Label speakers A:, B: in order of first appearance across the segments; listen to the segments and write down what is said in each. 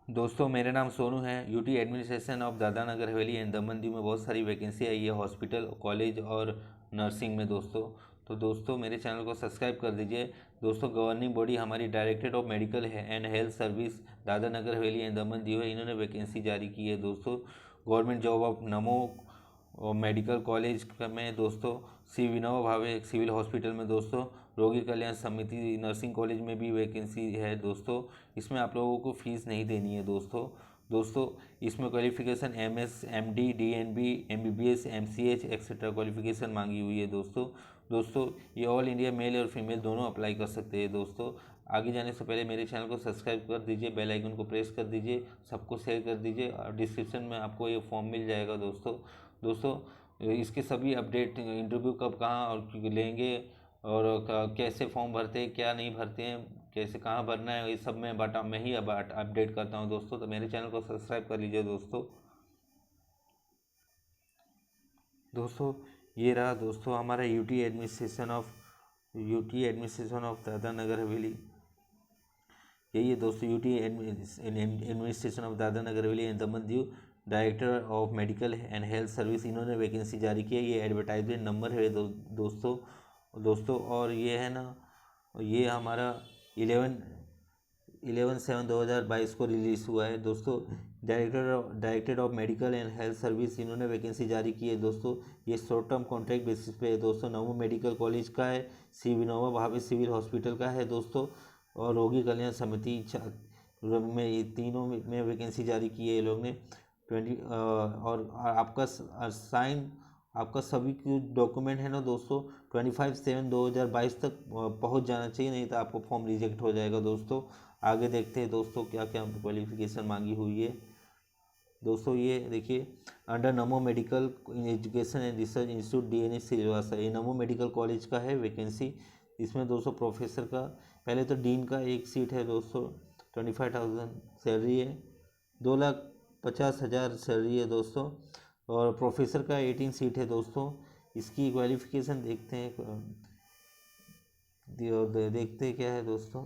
A: दोस्तों मेरा नाम सोनू है। UT administration of Dadra Nagar Haveli and Daman Diu में बहुत सारी वैकेंसी आई है हॉस्पिटल, कॉलेज और नर्सिंग में दोस्तों। तो दोस्तों मेरे चैनल को सब्सक्राइब कर दीजिए। दोस्तों गवर्निंग बॉडी हमारी directorate of medical and health service Dadra Nagar Haveli and Daman Diu है, इन्होंने वैकेंसी जारी की है दोस्तों। गवर्नमेंट जॉब ऑफ नमो और मेडिकल कॉलेज में दोस्तों, श्री विनोबा भावे सिविल हॉस्पिटल में दोस्तों, रोगी कल्याण समिति नर्सिंग कॉलेज में भी वैकेंसी है दोस्तों। इसमें आप लोगों को फीस नहीं देनी है दोस्तों इसमें qualification MS, MD, DNB, MBBS, MCH etcetera qualification मांगी हुई है दोस्तों ये ऑल इंडिया मेल और फीमेल दोनों अप्लाई कर सकते हैं दोस्तों। आगे जाने से पहले मेरे चैनल को सब्सक्राइब कर दीजिए, बेल आइकन को प्रेस कर दीजिए, सबको शेयर कर दीजिए और डिस्क्रिप्शन में आपको ये फॉर्म मिल जाएगा दोस्तों इसके सभी अपडेट, इंटरव्यू कब कहाँ और लेंगे और कैसे फॉर्म भरते हैं, क्या नहीं भरते हैं, कैसे कहाँ भरना है, ये सब मैं ही अब अपडेट करता हूँ दोस्तों। तो मेरे चैनल को सब्सक्राइब कर लीजिए दोस्तों ये रहा दोस्तों हमारा UT administration of Dadra Nagar हवेली। यही है दोस्तों UT administration of Dadra Nagar Haveli and Daman Diu, director of medical and health service, इन्होंने वैकेंसी जारी की है। ये एडवर्टाइजमेंट नंबर है दोस्तों और ये है ना, ये हमारा 11/7/2022 को रिलीज़ हुआ है दोस्तों। Director of medical and health service, इन्होंने वैकेंसी जारी की है दोस्तों। ये शॉर्ट टर्म कॉन्ट्रैक्ट बेसिस पे है दोस्तों। नवो मेडिकल कॉलेज का है, श्री विनोबा भावे सिविल हॉस्पिटल का है दोस्तों, और रोगी कल्याण समिति में, ये तीनों में वैकेंसी जारी की है ये लोग ने 20। और आपका साइन, आपका सभी के डॉक्यूमेंट है ना दोस्तों 25/7/2022 तक पहुंच जाना चाहिए, नहीं तो आपको फॉर्म रिजेक्ट हो जाएगा दोस्तों। आगे देखते हैं दोस्तों क्या क्या क्वालिफिकेशन मांगी हुई है दोस्तों। ये देखिए, under NaMo medical education and research institute DNA Silvassa, ये नमो मेडिकल कॉलेज का है वैकेंसी। इसमें दोस्तों प्रोफेसर का, पहले तो डीन का एक सीट है दोस्तों, 25,000 सैलरी है, 2,50,000 सैलरी है दोस्तों। और प्रोफेसर का 18 सीट है दोस्तों। इसकी क्वालिफिकेशन देखते हैं, देखते हैं क्या है दोस्तों।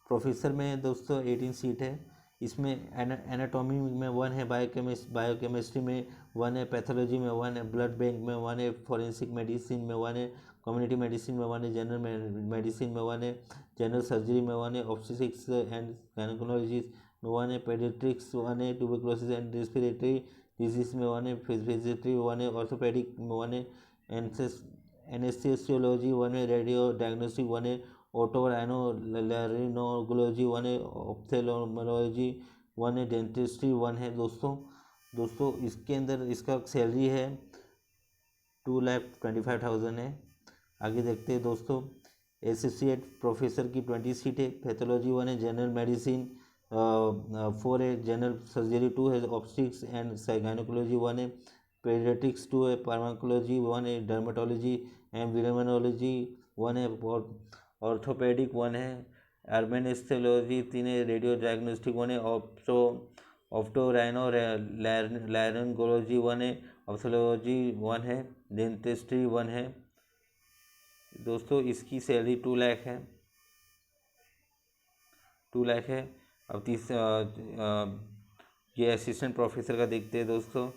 A: प्रोफेसर में दोस्तों 18 सीट है। इसमें एनाटॉमी में 1 है, बायोकेमिस्ट्री में 1 है, पैथोलॉजी में 1 है, ब्लड बैंक में 1 है, फॉरेंसिक मेडिसिन में 1 है, कम्युनिटी मेडिसिन में 1 है, जनरल मेडिसिन में 1 है, जनरल सर्जरी में 1 है, ऑब्स्टेट्रिक्स एंड गायनेकोलॉजी में 1 है, पेडियाट्रिक्स 1 है, ट्यूबरकुलोसिस एंड रेस्पिरेटरी डिजीज में 1 है, फिजियोथेरेपी 1 है, ऑर्थोपेडिक में 1 है, एनेस्थेसियोलॉजी 1 है, रेडियो डायग्नोस्टिक 1 है, ओटोलाइनोलैरिनोलॉजी 1 है, ऑप्थेल्मोलॉजी 1 है, डेंटिस्ट्री 1 है दोस्तों इसके अंदर इसका सैलरी है 2,25,000 है। आगे देखते हैं दोस्तों, एसोसिएट प्रोफेसर की 20 सीट है, पैथोलॉजी 1 है, जनरल मेडिसिन 4 है, जनरल सर्जरी 2 है, ऑब्स्टिक्स एंड गायनेकोलॉजी 1 है, पेडियाट्रिक्स 2 है, फार्माकोलॉजी 1 है, डर्मेटोलॉजी एंड विरामोलॉजी 1 है, और ऑर्थोपेडिक 1 है, एर्मेनेस्थेलॉजी 3 है, रेडियो डायग्नोस्टिक 1 है, ऑप्टोराइनोलैरिंगोलॉजी 1 है, ऑप्थेल्मोलॉजी 1 है, डेंटिस्ट्री 1 है दोस्तों। इसकी सैलरी 2 लाख है, 2 लाख है। अब ये असिस्टेंट प्रोफेसर का देखते हैं दोस्तों।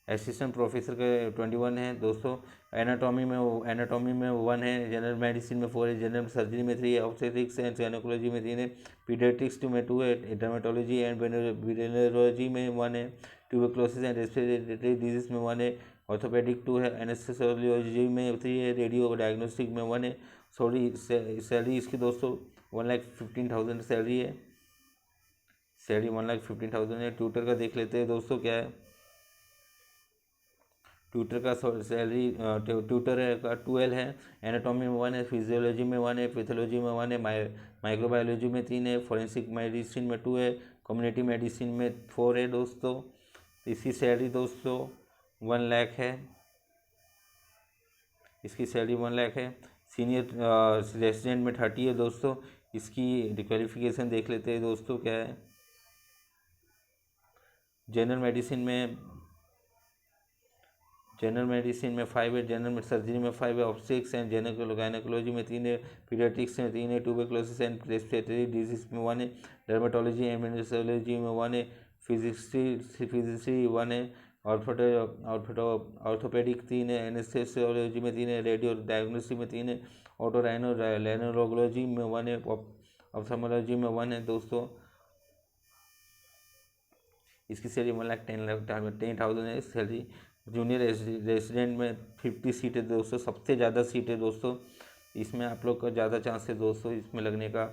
A: असिस्टेंट प्रोफेसर के 21 है दोस्तों। एनाटॉमी में 1 है, जनरल मेडिसिन में 4 है, जनरल सर्जरी में 3 है, ऑब्स्टेट्रिक्स एंड गायनेकोलॉजी में 3 है, पीडियाट्रिक्स में 2 है, डर्मेटोलॉजी एंड वेनेरोलॉजी में 1 है, ट्यूबरकुलोसिस एंड रेस्पिरेटरी डिजीज में 1 है, ऑर्थोपेडिक 2 है, एनेस्थेसियोलॉजी में 3 है, रेडियो डायग्नोस्टिक में 1 है। सॉरी, सैलरी इसकी दोस्तों 1,15,000 सैलरी है, सैलरी 1,15,000 है। ट्यूटर का देख लेते हैं दोस्तों क्या है। ट्यूटर का सैलरी, ट्यूटर का 12 है, एनाटॉमी में 1 है, फिजियोलॉजी में 1 है, पैथोलॉजी में 1 है, माइक्रोबायोलॉजी में 3 है, फॉरेंसिक मेडिसिन में 2 है, कम्युनिटी मेडिसिन में 4 है दोस्तों। इसकी सैलरी दोस्तों 1 लाख है, इसकी सैलरी 1 लाख है। सीनियर रेजिडेंट में 30 है दोस्तों। इसकी क्वालिफिकेशन देख लेते हैं दोस्तों क्या है। जनरल मेडिसिन में जनरल मेडिसिन में 5 है, जनरल सर्जरी में 5 है, ऑब्स्टेट्रिक्स एंड गायनेकोलॉजी में 3 है, पीडियाट्रिक्स में 3 है, ट्यूबरकुलोसिस एंड रेस्पिरेटरी डिजीज में 1 है, डर्मेटोलॉजी एंड मेडिसिनोलॉजी में 1 है, फिजिक्स 1 है, ऑर्थोपेडिक 3 है, एनेस्थेसियोलॉजी में 3 है, रेडियो डायग्नोस्टिक में 3 है, ऑटोराइनोलॉजी में 1 है, ऑप्थेल्मोलॉजी में 1 है दोस्तों। इसकी सैलरी 1,10,000 है सैलरी। जूनियर रेजिडेंट में 50 सीट है दोस्तों, सबसे ज़्यादा सीट है दोस्तों, इसमें आप लोग का ज़्यादा चांस है दोस्तों इसमें लगने का।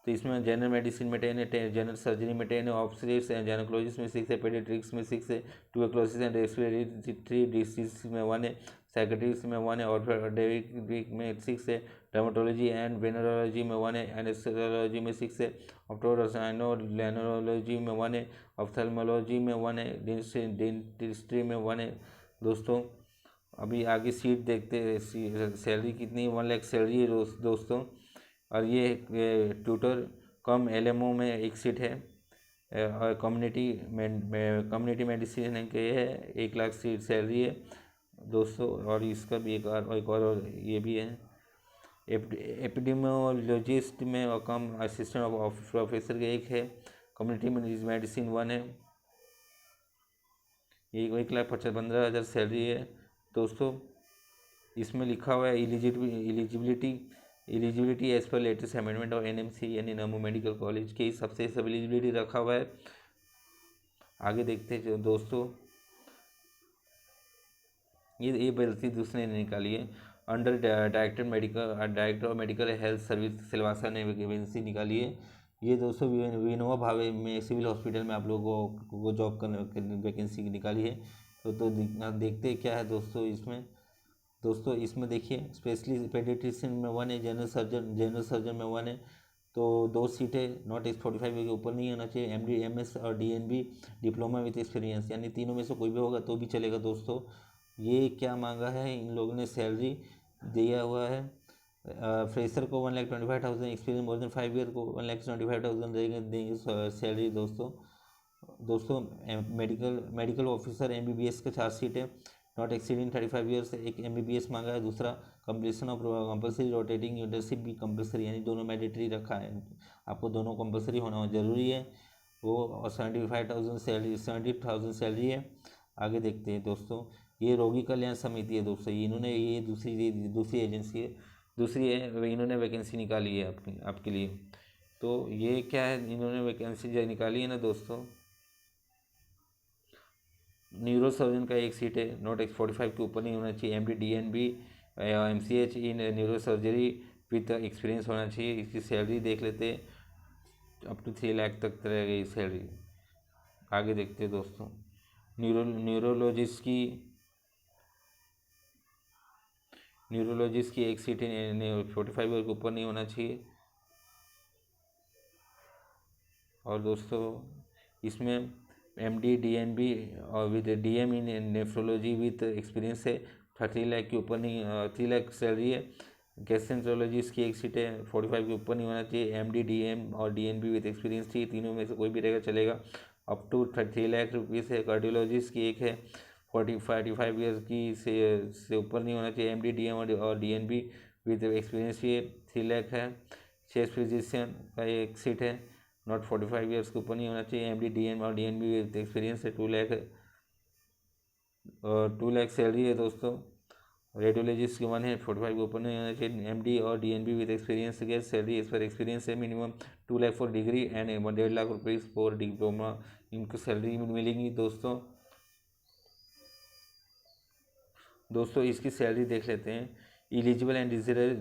A: तो इसमें जनरल मेडिसिन में 10 है, जनरल सर्जरी में 10 है, ऑब्स्टेट्रिक्स एंड गायनेकोलॉजिस्ट में 6 है, पेडियाट्रिक्स में 6 है, ट्यूबरकुलोसिस एंड रेस्पिरेटरी डिसीज में 1 है, साइकेट्रिक्स में 1 है, ऑर्थोपेडिक में 6 है, डर्मेटोलॉजी एंड वेनरोलॉजी में 1 है, एनेस्थेसियोलॉजी में 6 है, ऑप्टोराइनोलॉजी में 1 है, ऑप्थेल्मोलॉजी में 1 है, डेंटिस्ट्री में 1 है दोस्तों। अभी आगे सीट देखते हैं, सैलरी कितनी, 1 लाख सैलरी है दोस्तों। और ये ट्यूटर कम LMO में एक सीट है, और कम्युनिटी मेडिसिन के है 1 लाख सीट सैलरी है दोस्तों। और इसका भी एक और ये भी है, एपिडेमियोलॉजिस्ट में और कम असिस्टेंट ऑफ प्रोफेसर के एक है, कम्युनिटी मेडिसिन 1 है, ये 1,15,000 सैलरी है दोस्तों। इसमें लिखा हुआ है एलिजिबिलिटी एज पर लेटेस्ट अमेंडमेंट और NMC यानी नमो मेडिकल कॉलेज के हिसाब से सब एलिजिबिलिटी रखा हुआ है। आगे देखते हैं दोस्तों, ये गलती दूसरे ने निकाली है। Under director of medical health service Silvassa ने वैकेंसी निकाली है। ये दोस्तों विनोबा भावे में सिविल हॉस्पिटल में आप लोगों को जॉब करने वैकेंसी निकाली है। तो देखते हैं क्या है दोस्तों इसमें। दोस्तों इसमें देखिए, स्पेशलिस्ट पेडियाट्रिशियन में 1 है, जनरल सर्जन में 1 है। तो 2 सीटें नॉट एक्स 45 के ऊपर नहीं होना चाहिए, MD MS और DNB डिप्लोमा विथ एक्सपीरियंस, यानी तीनों में से कोई भी होगा तो भी चलेगा दोस्तों। ये क्या मांगा है इन लोगों ने, सैलरी दिया हुआ है फ्रेशर को 1,25,000, एक्सपीरियंस मोर देन 5 ईयर को 1,25,000 देंगे सैलरी दोस्तों। मेडिकल ऑफिसर MBBS का 4 सीट है, नॉट एक्सीडिंग 35 ईयर्स, एक MBBS मांगा है। दूसरा completion of compulsory rotating internship भी कंपलसरी, यानी दोनों मैंडेटरी रखा है, आपको दोनों कंपलसरी होना जरूरी है वो। और 70,000 सैलरी है। आगे देखते हैं दोस्तों, ये रोगी कल्याण समिति है दोस्तों, इन्होंने ये दूसरी एजेंसी है, इन्होंने वैकेंसी निकाली है आपके लिए। तो ये क्या है, इन्होंने वैकेंसी जो निकाली है ना दोस्तों, न्यूरो सर्जन का 1 सीट है, नॉट एक्स 45 के ऊपर नहीं होना चाहिए, MD DNB MCH in neuro surgery with experience होना चाहिए। इसकी सैलरी देख लेते हैं, अप टू 3 लाख तक रहेगी सैलरी। आगे देखते हैं दोस्तों, न्यूरोलॉजिस्ट की 1 सीट है, 45 के ऊपर नहीं होना चाहिए। और दोस्तों इसमें MD DNB और with DM in nephrology with experience है, 3 लाख के ऊपर नहीं, 3 लाख सैलरी है। गैस्ट्रोएंटरोलॉजिस्ट की 1 सीट है, 45 के ऊपर नहीं होना चाहिए, MD DM और DNB विथ एक्सपीरियंस चाहिए, तीनों में से कोई भी रहेगा चलेगा, अप टू 3 लाख रुपीज़ है। कार्डियोलॉजिस्ट की 1 है, 45 ईयर्स की से ऊपर नहीं होना चाहिए, MD DM और DNB विथ एक्सपीरियंस चाहिए, 3 लाख है। चेस्ट फिजिशियन का 1 सीट है, नॉट 45 ईयर्स के ऊपर नहीं होना चाहिए, MD DM और DNB विथ एक्सपीरियंस है, 2 लाख है, 2 लाख सैलरी है दोस्तों। रेडियोलॉजिस्ट की 1 है, 45 के ऊपर नहीं होना चाहिए, MD और DNB विथ एक्सपीरियंस के सैलरी इस पर एक्सपीरियंस है, minimum 2 lakh for degree and 1.5 lakh rupees for diploma, इनको सैलरी मिलेंगी दोस्तों। इसकी सैलरी देख लेते हैं। Eligible and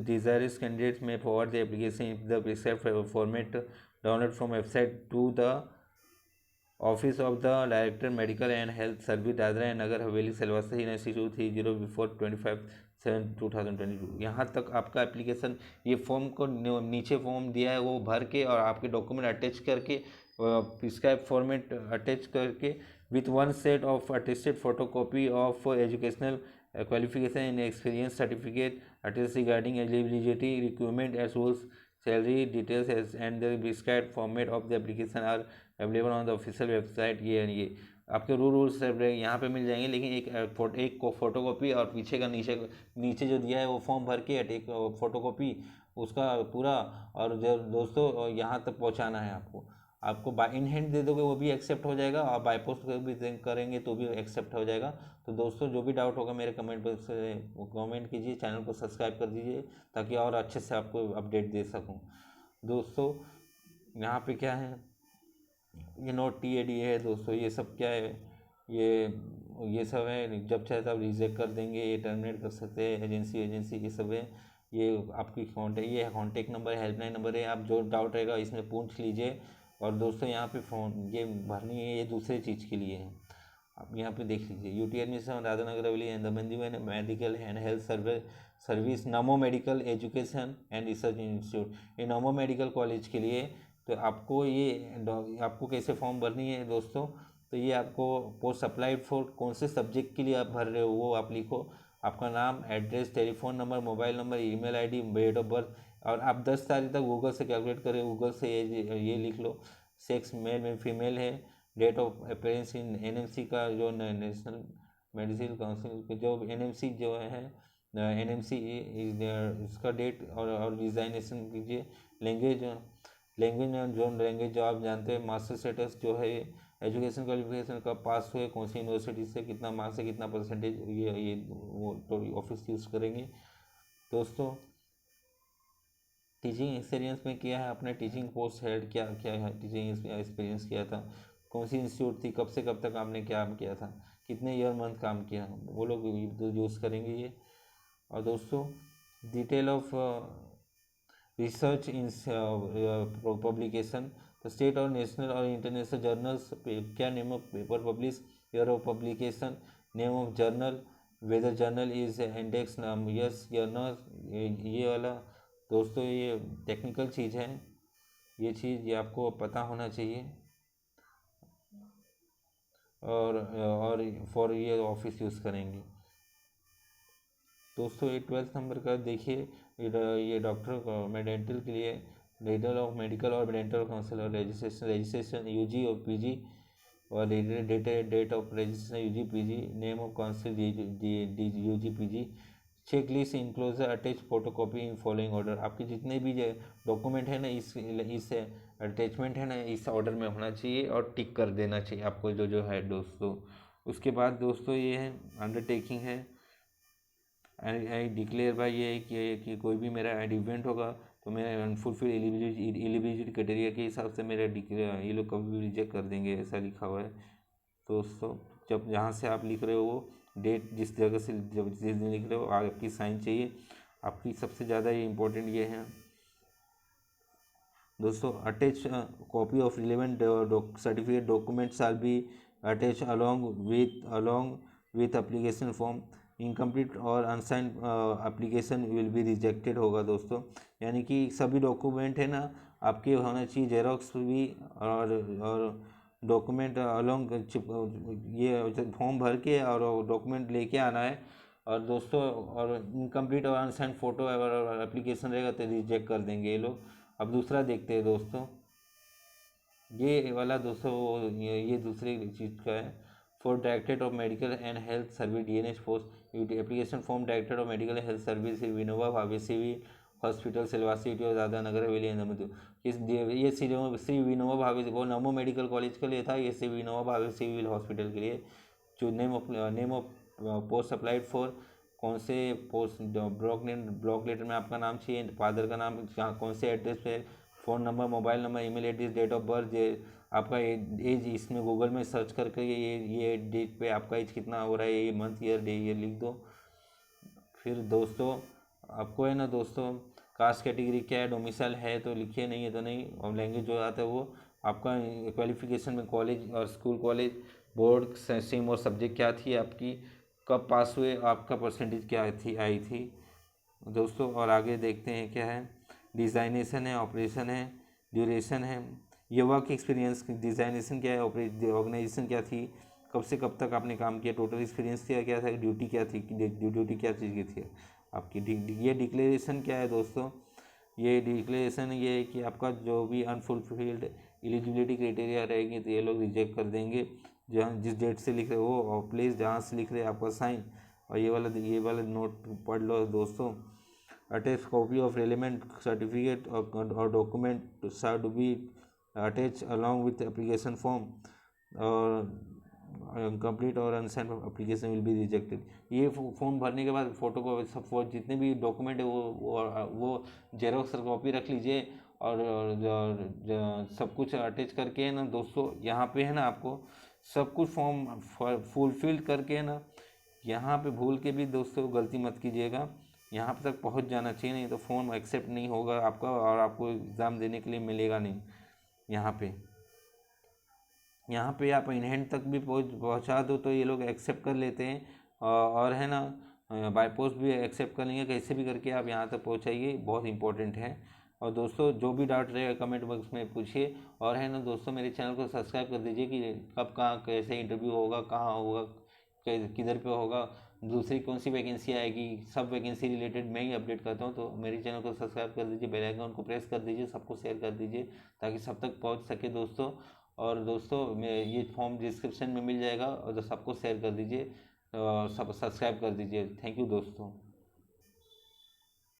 A: desirous candidates may forward the application in the prescribed format, download from website to the office of the director medical and health service, Dadra and Nagar Haveli, Silvassa 9230 before 25/7/2022। यहाँ तक आपका एप्लीकेशन, ये फॉर्म को नीचे फॉर्म दिया है वो भर के, और आपके डॉक्यूमेंट अटैच करके, प्रिस्क्राइब फॉर्मेट अटैच करके with 1 set of attested photocopy of educational qualification and experience certificate attest regarding eligibility requirement as rules, salary details and the prescribed format of the application are available on the official website. ये आपके rules यहाँ पे मिल जाएंगे, लेकिन एक photocopy और पीछे का नीचे जो दिया है वो फॉर्म भर के एक फोटोकॉपी उसका पूरा, और जो दोस्तों यहाँ तक पहुँचाना है आपको बाय इन हैंड दे दोगे वो भी एक्सेप्ट हो जाएगा, और बाय पोस्ट भी करेंगे तो भी एक्सेप्ट हो जाएगा। तो दोस्तों जो भी डाउट होगा मेरे कमेंट बॉक्स से कमेंट कीजिए, चैनल को सब्सक्राइब कर दीजिए ताकि और अच्छे से आपको अपडेट दे सकूं। दोस्तों यहाँ पे क्या है, ये नोट TAD है दोस्तों, ये सब क्या है, ये सब है, जब चाहे तब रिजेक्ट कर देंगे, ये टर्मिनेट कर सकते हैं एजेंसी ये सब है। ये आपकी ये कॉन्टेक्ट नंबर है, हेल्पलाइन नंबर है, आप जो डाउट रहेगा इसमें पूछ लीजिए। और दोस्तों यहाँ पे ये भरनी है, ये दूसरे चीज़ के लिए है, आप यहाँ पे देख लीजिए। UT admission Radhanagar Haveli and दमन में medical and health service NaMo medical education and research institute, ये नमो मेडिकल कॉलेज के लिए। तो आपको कैसे फॉर्म भरनी है दोस्तों, तो ये आपको पोस्ट अप्लाइड फॉर कौन से सब्जेक्ट के लिए आप भर रहे हो वो आप लिखो, आपका नाम, address, telephone number, mobile number, email ID, date of birth, और आप 10 तारीख तक गूगल से कैलकुलेट करें, गूगल से ये लिख लो, सेक्स मेल में फीमेल है, date of appearance in NMC का जो नेशनल मेडिसिन काउंसिल जो NMC जो है NMC इसका डेट, और डिज़ाइनेशन कीजिए। लैंग्वेज जो आप जानते हैं, मास्टर स्टेटस जो है, एजुकेशन क्वालिफिकेशन कब पास हुए, कौन सी यूनिवर्सिटी से, कितना मार्क्स से कितना परसेंटेज, ये वो तो ऑफिस यूज़ करेंगे। दोस्तों टीचिंग एक्सपीरियंस में किया है आपने, टीचिंग पोस्ट हेड क्या क्या है, टीचिंग एक्सपीरियंस किया था, कौन सी इंस्टीट्यूट थी, कब से कब तक आपने काम किया था, कितने ईयर मंथ काम किया, वो लोग यूज़ करेंगे ये। और दोस्तों detail of research in publication, तो स्टेट और नेशनल और इंटरनेशनल जर्नल्स, क्या name of paper publish, year of publication, name of journal, whether journal is index नाम, यस या नो, ये वाला दोस्तों ये टेक्निकल चीज़ है, ये आपको पता होना चाहिए। और फॉर ये ऑफिस यूज़ करेंगे। दोस्तों ये 12th नंबर का देखिए, ये डॉक्टर में डेंटल के लिए डेंटल ऑफ मेडिकल और डेंटल काउंसिल और रजिस्ट्रेशन UG और PG, और date of registration UG PG, name of council UG PG, check list enclosure attach photocopy in following order, आपके जितने भी डॉक्यूमेंट है ना इस अटैचमेंट है ना इस ऑर्डर में होना चाहिए और टिक कर देना चाहिए आपको जो है दोस्तों। उसके बाद दोस्तों ये है अंडरटेकिंग है, आई डिक्लेयर बाय ये है कि कोई भी मेरा इवेंट होगा तो मेरा अनफुलफिल एलिजिबिलिटी क्राइटेरिया के हिसाब से मेरा ये लोग कभी भी रिजेक्ट कर देंगे, ऐसा लिखा हुआ है दोस्तों। जब जहाँ से आप लिख रहे हो वो डेट जिस जगह से जब जिस दिन लिख रहे हो आपकी साइन चाहिए, आपकी सबसे ज़्यादा ये इम्पोर्टेंट ये है दोस्तों। Attach copy of relevant certificate documents are be attach along with application form, incomplete और unsigned application will be rejected होगा दोस्तों। यानी कि सभी डॉक्यूमेंट है ना आपके होना चाहिए, जेरोक्स भी और डॉक्यूमेंट अलॉन्ग ये फॉर्म भर के और डॉक्यूमेंट लेके आना है। और दोस्तों और इनकम्प्लीट और अनसाइन फ़ोटो और एप्लीकेशन रहेगा तो रिजेक्ट कर देंगे ये लोग। अब दूसरा देखते हैं दोस्तों, ये वाला दोस्तों ये दूसरी चीज़ का है, for directorate of medical and health service DNH post application form director of medical health service Vinoba Bhave civil hospital सिलवासी दादा नगर हवेली अहमद। ये श्री विनोबा भावे वो नमो मेडिकल कॉलेज के लिए था, ये श्री विनोबा भावे सिविल हॉस्पिटल के लिए। जो name of post applied for, कौन से पोस्ट ब्लॉक लेटर में आपका नाम चाहिए, फादर का नाम कौन से एड्रेस पे, phone number, mobile number, email address, date of birth, आपका एज इसमें गूगल में सर्च करके ये डेट पे आपका एज कितना हो रहा है, ये मंथ ईयर डे ये लिख दो। फिर दोस्तों आपको है ना दोस्तों कास्ट कैटेगरी क्या है, डोमिसाइल है तो लिखिए, नहीं है तो नहीं। और लैंग्वेज जो आता है वो आपका क्वालिफिकेशन में कॉलेज और स्कूल कॉलेज बोर्ड स्ट्रीम और सब्जेक्ट क्या थी आपकी, कब पास हुए, आपका परसेंटेज क्या आई थी दोस्तों। और आगे देखते हैं क्या है, डिज़ाइनेशन है, ऑपरेशन है, ड्यूरेशन है, ये वर्क एक्सपीरियंस, डिज़ाइनेशन क्या है, ऑर्गेनाइजेशन क्या थी, कब से कब तक आपने काम किया, टोटल एक्सपीरियंस क्या था, ड्यूटी क्या थी, ड्यूटी क्या चीज़ की थी आपकी। ये डिक्लेरेशन क्या है दोस्तों, ये डिक्लेरेशन ये है कि आपका जो भी अनफुलफिल्ड एलिजिबिलिटी क्राइटेरिया रहेंगे तो ये लोग रिजेक्ट कर देंगे। जहाँ जिस डेट से लिख रहे हो और प्लेस जहाँ से लिख रहे हैं आपका साइन, और ये वाला नोट पढ़ लो दोस्तों। Attach copy of relevant certificate और document should be attach along with application form, और कंप्लीट और unsigned application will be rejected. ये फॉर्म भरने के बाद फोटो को सब जितने भी डॉक्यूमेंट है वो जेरोक्स कॉपी रख लीजिए, और सब कुछ अटैच करके है ना दोस्तों, यहाँ पे है ना आपको सब कुछ फॉर्म फुलफिल करके है ना, यहाँ पे भूल के भी दोस्तों गलती मत कीजिएगा, यहाँ पे तक पहुँच जाना चाहिए, नहीं तो फॉर्म एक्सेप्ट नहीं होगा आपका और आपको एग्ज़ाम देने के लिए मिलेगा नहीं। यहाँ पे आप इन हैंड तक भी पहुँचा दो तो ये लोग एक्सेप्ट कर लेते हैं, और है ना बाय पोस्ट भी एक्सेप्ट कर लेंगे। कैसे भी करके आप यहाँ तक पहुँचाइए, बहुत इंपॉर्टेंट है। और दोस्तों जो भी डाउट रहेगा कमेंट बॉक्स में पूछिए, और है ना दोस्तों मेरे चैनल को सब्सक्राइब कर दीजिए कि कब कहाँ कैसे इंटरव्यू होगा, कहाँ होगा, किधर पे होगा, दूसरी कौन सी वैकेंसी आएगी, सब वैकेंसी रिलेटेड मैं ही अपडेट करता हूँ। तो मेरे चैनल को सब्सक्राइब कर दीजिए, बेल आइकन को प्रेस कर दीजिए, सबको शेयर कर दीजिए ताकि सब तक पहुँच सके दोस्तों। और दोस्तों मैं ये फॉर्म डिस्क्रिप्शन में मिल जाएगा, और सबको शेयर कर दीजिए और सब सब्सक्राइब कर दीजिए। थैंक यू दोस्तों।